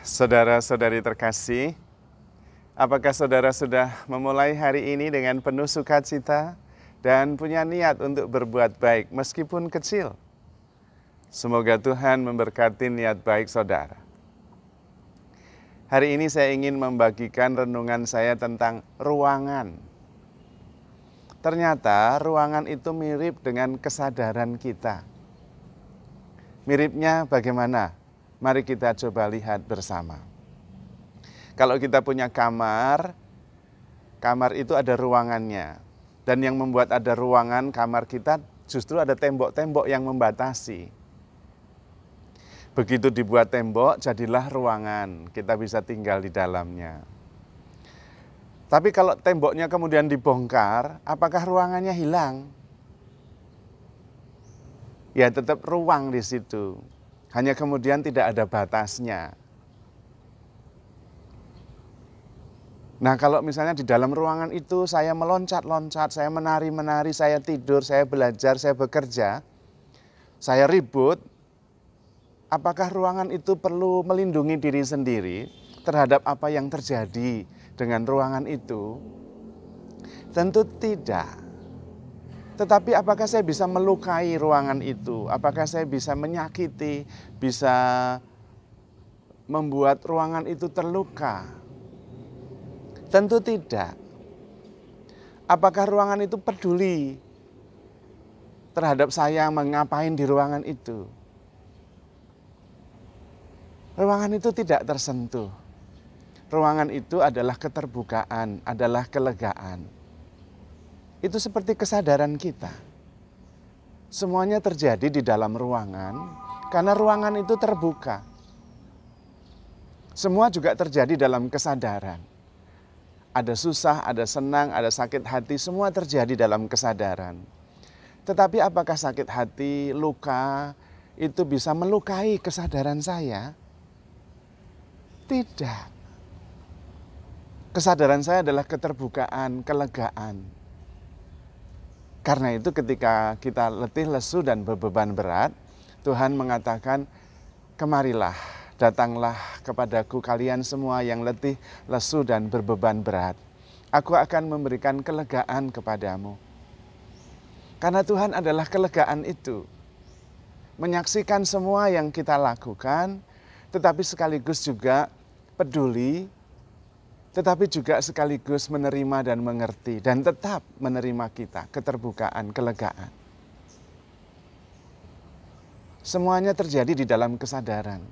Saudara-saudari terkasih, apakah saudara sudah memulai hari ini dengan penuh sukacita dan punya niat untuk berbuat baik meskipun kecil? Semoga Tuhan memberkati niat baik saudara. Hari ini saya ingin membagikan renungan saya tentang ruangan. Ternyata ruangan itu mirip dengan kesadaran kita. Miripnya bagaimana? Mari kita coba lihat bersama. Kalau kita punya kamar itu ada ruangannya. Dan yang membuat ada ruangan kamar kita justru ada tembok-tembok yang membatasi. Begitu dibuat tembok, jadilah ruangan. Kita bisa tinggal di dalamnya. Tapi kalau temboknya kemudian dibongkar, apakah ruangannya hilang? Ya tetap ruang di situ. Hanya kemudian tidak ada batasnya. Nah kalau misalnya di dalam ruangan itu saya meloncat-loncat, saya menari-menari, saya tidur, saya belajar, saya bekerja, saya ribut, apakah ruangan itu perlu melindungi diri sendiri terhadap apa yang terjadi dengan ruangan itu? Tentu tidak. Tetapi apakah saya bisa melukai ruangan itu? Apakah saya bisa menyakiti, bisa membuat ruangan itu terluka? Tentu tidak. Apakah ruangan itu peduli terhadap saya mengapain di ruangan itu? Ruangan itu tidak tersentuh. Ruangan itu adalah keterbukaan, adalah kelegaan. Itu seperti kesadaran kita. Semuanya terjadi di dalam ruangan karena ruangan itu terbuka. Semua juga terjadi dalam kesadaran. Ada susah, ada senang, ada sakit hati, semua terjadi dalam kesadaran. Tetapi apakah sakit hati, luka, itu bisa melukai kesadaran saya? Tidak. Kesadaran saya adalah keterbukaan, kelegaan. Karena itu ketika kita letih, lesu, dan berbeban berat, Tuhan mengatakan, kemarilah, datanglah kepadaku kalian semua yang letih, lesu, dan berbeban berat. Aku akan memberikan kelegaan kepadamu. Karena Tuhan adalah kelegaan itu. Menyaksikan semua yang kita lakukan, tetapi sekaligus juga peduli, tetapi juga sekaligus menerima dan mengerti, dan tetap menerima kita, keterbukaan, kelegaan. Semuanya terjadi di dalam kesadaran.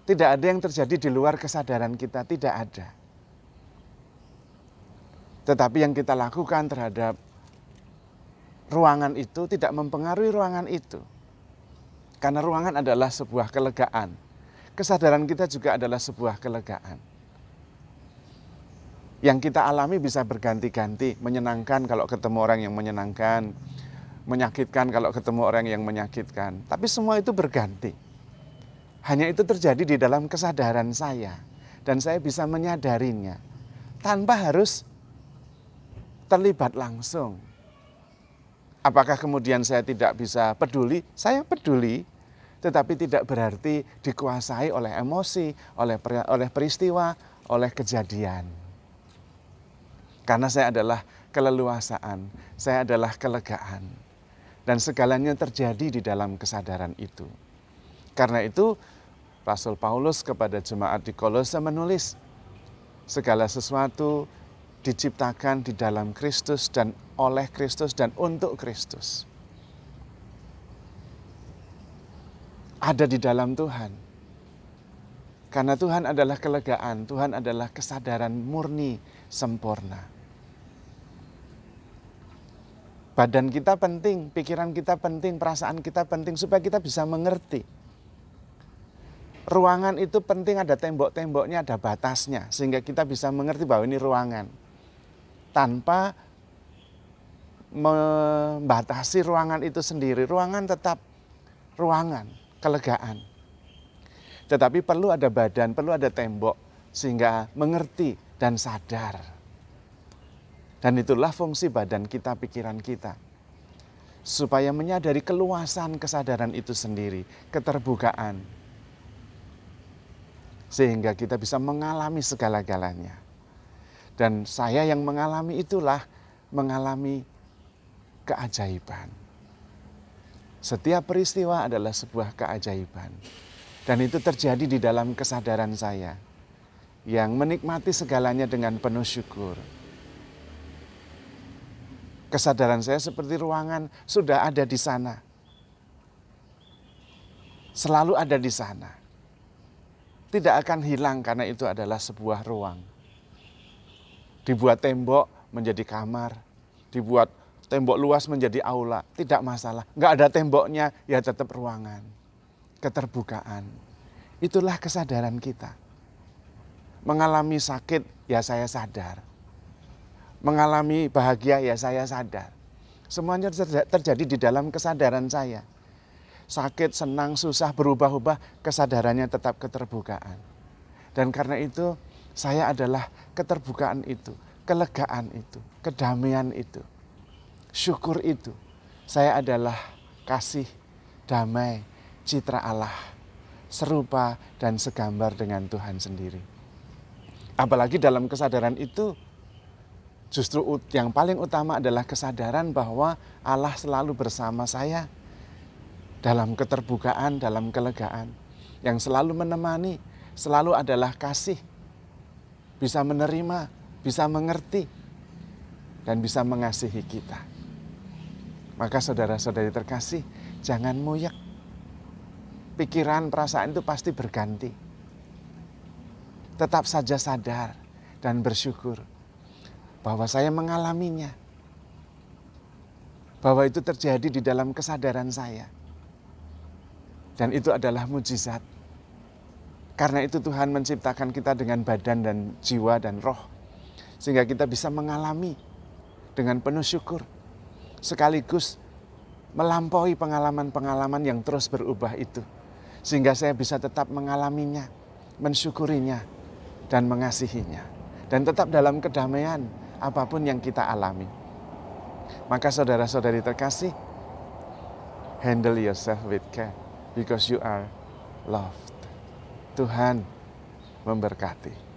Tidak ada yang terjadi di luar kesadaran kita, tidak ada. Tetapi yang kita lakukan terhadap ruangan itu tidak mempengaruhi ruangan itu. Karena ruangan adalah sebuah kelegaan. Kesadaran kita juga adalah sebuah kelegaan. Yang kita alami bisa berganti-ganti, menyenangkan kalau ketemu orang yang menyenangkan, menyakitkan kalau ketemu orang yang menyakitkan. Tapi semua itu berganti. Hanya itu terjadi di dalam kesadaran saya. Dan saya bisa menyadarinya. Tanpa harus terlibat langsung. Apakah kemudian saya tidak bisa peduli? Saya peduli. Tetapi tidak berarti dikuasai oleh emosi, oleh peristiwa, oleh kejadian. Karena saya adalah keleluasaan, saya adalah kelegaan. Dan segalanya terjadi di dalam kesadaran itu. Karena itu Rasul Paulus kepada jemaat di Kolose menulis, segala sesuatu diciptakan di dalam Kristus dan oleh Kristus dan untuk Kristus. Ada di dalam Tuhan. Karena Tuhan adalah kelegaan, Tuhan adalah kesadaran murni, sempurna. Badan kita penting, pikiran kita penting, perasaan kita penting supaya kita bisa mengerti. Ruangan itu penting, ada tembok-temboknya, ada batasnya, sehingga kita bisa mengerti bahwa ini ruangan. Tanpa membatasi ruangan itu sendiri, ruangan tetap ruangan, kelegaan. Tetapi perlu ada badan, perlu ada tembok, sehingga mengerti dan sadar. Dan itulah fungsi badan kita, pikiran kita. Supaya menyadari keluasan kesadaran itu sendiri, keterbukaan. sehingga kita bisa mengalami segala-galanya. Dan saya yang mengalami itulah mengalami keajaiban. Setiap peristiwa adalah sebuah keajaiban. Dan itu terjadi di dalam kesadaran saya yang menikmati segalanya dengan penuh syukur. Kesadaran saya seperti ruangan sudah ada di sana. Selalu ada di sana. Tidak akan hilang karena itu adalah sebuah ruang. Dibuat tembok menjadi kamar, dibuat tembok luas menjadi aula, tidak masalah. Nggak ada temboknya, ya tetap ruangan. Keterbukaan. Itulah kesadaran kita. Mengalami sakit, ya saya sadar. Mengalami bahagia, ya saya sadar. Semuanya terjadi di dalam kesadaran saya. Sakit, senang, susah, berubah-ubah, kesadarannya tetap keterbukaan. Dan karena itu, saya adalah keterbukaan itu, kelegaan itu, kedamaian itu, syukur itu. Saya adalah kasih, damai, citra Allah, serupa dan segambar dengan Tuhan sendiri. Apalagi dalam kesadaran itu, justru yang paling utama adalah kesadaran bahwa Allah selalu bersama saya dalam keterbukaan, dalam kelegaan, yang selalu menemani, selalu adalah kasih, bisa menerima, bisa mengerti, dan bisa mengasihi kita. Maka saudara-saudari terkasih, jangan moyek. Pikiran, perasaan itu pasti berganti. Tetap saja sadar dan bersyukur bahwa saya mengalaminya. Bahwa itu terjadi di dalam kesadaran saya. Dan itu adalah mujizat. Karena itu Tuhan menciptakan kita dengan badan dan jiwa dan roh. Sehingga kita bisa mengalami dengan penuh syukur. Sekaligus melampaui pengalaman-pengalaman yang terus berubah itu. Sehingga saya bisa tetap mengalaminya, mensyukurinya, dan mengasihinya. Dan tetap dalam kedamaian apapun yang kita alami. Maka saudara-saudari terkasih, handle yourself with care because you are loved. Tuhan memberkati.